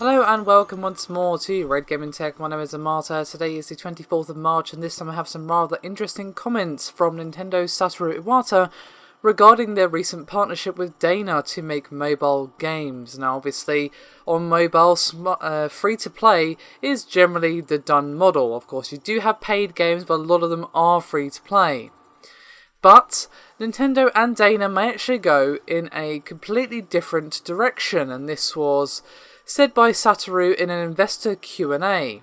Hello and welcome once more to Red Gaming Tech. My name is Iwata. Today is the 24th of March and this time I have some rather interesting comments from Nintendo's Satoru Iwata regarding their recent partnership with DeNA to make mobile games. Now obviously on mobile, free-to-play is generally the done model. Of course you do have paid games, but a lot of them are free-to-play. But Nintendo and DeNA may actually go in a completely different direction, and this was said by Satoru in an investor Q&A.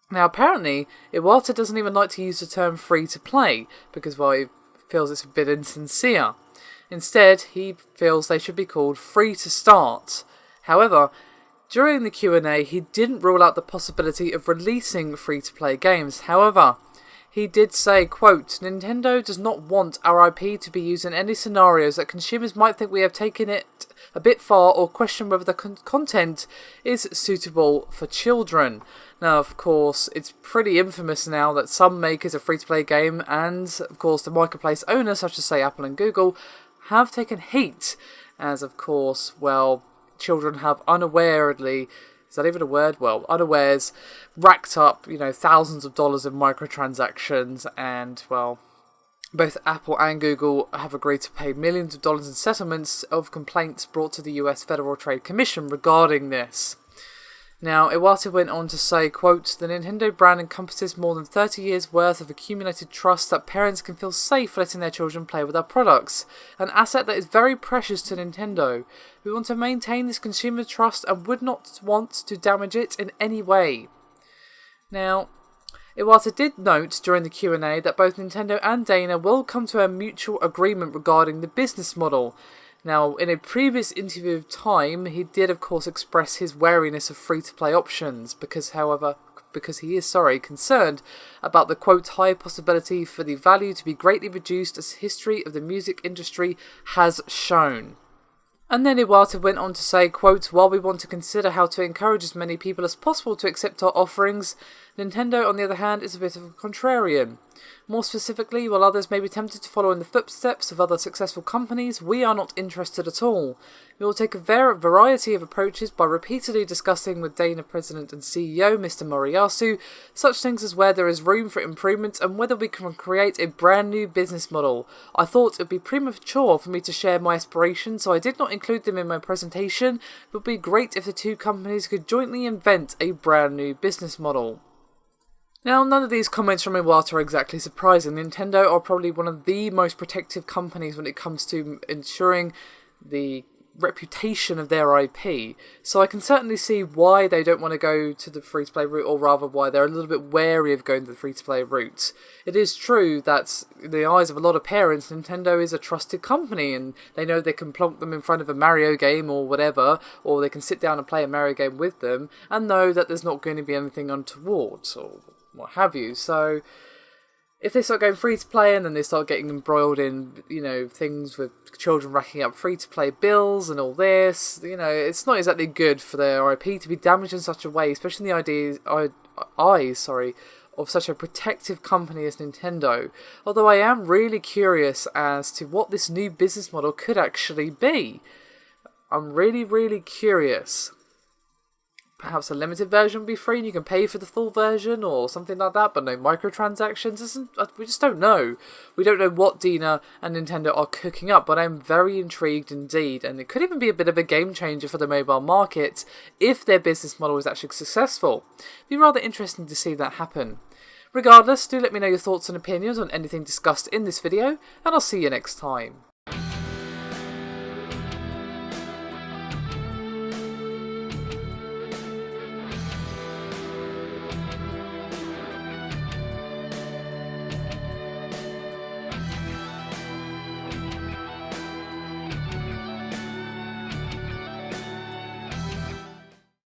Now apparently, Iwata doesn't even like to use the term free-to-play, because well, he feels it's a bit insincere. Instead, he feels they should be called free-to-start. However, during the Q&A, he didn't rule out the possibility of releasing free-to-play games. However, he did say, quote, "Nintendo does not want our IP to be used in any scenarios that consumers might think we have taken it a bit far or question whether the content is suitable for children." Now, of course, it's pretty infamous now that some makers of free-to-play game and, of course, the marketplace owners, such as, say, Apple and Google, have taken heat as, of course, well, children have unawarely... Is that even a word? Well, unawares, racked up, thousands of dollars in microtransactions, and, well, both Apple and Google have agreed to pay millions of dollars in settlements of complaints brought to the US Federal Trade Commission regarding this. Now, Iwata went on to say, quote, "The Nintendo brand encompasses more than 30 years worth of accumulated trust that parents can feel safe letting their children play with our products, an asset that is very precious to Nintendo. We want to maintain this consumer trust and would not want to damage it in any way." Now, Iwata did note during the Q&A that both Nintendo and DeNA will come to a mutual agreement regarding the business model. Now, in a previous interview of Time, he did of course express his wariness of free-to-play options, because he is concerned about the quote high possibility for the value to be greatly reduced as history of the music industry has shown. And then Iwata went on to say, quote, "While we want to consider how to encourage as many people as possible to accept our offerings, Nintendo, on the other hand, is a bit of a contrarian. More specifically, while others may be tempted to follow in the footsteps of other successful companies, we are not interested at all. We will take a variety of approaches by repeatedly discussing with DeNA President and CEO Mr. Moriyasu such things as where there is room for improvement and whether we can create a brand new business model. I thought it would be premature for me to share my aspirations, so I did not include them in my presentation. It would be great if the two companies could jointly invent a brand new business model." Now, none of these comments from Iwata are exactly surprising. Nintendo are probably one of the most protective companies when it comes to ensuring the reputation of their IP, so I can certainly see why they don't want to go to the free-to-play route, or rather why they're a little bit wary of going to the free-to-play route. It is true that in the eyes of a lot of parents, Nintendo is a trusted company and they know they can plonk them in front of a Mario game or whatever, or they can sit down and play a Mario game with them and know that there's not going to be anything untoward or what have you. So if they start going free to play and then they start getting embroiled in, things with children racking up free to play bills and all this, it's not exactly good for their IP to be damaged in such a way, especially in the eyes of such a protective company as Nintendo. Although I am really curious as to what this new business model could actually be. I'm really, really curious. Perhaps a limited version will be free and you can pay for the full version or something like that, but no microtransactions. We just don't know. We don't know what DeNA and Nintendo are cooking up, but I'm very intrigued indeed, and it could even be a bit of a game changer for the mobile market if their business model is actually successful. It'd be rather interesting to see that happen. Regardless, do let me know your thoughts and opinions on anything discussed in this video, and I'll see you next time.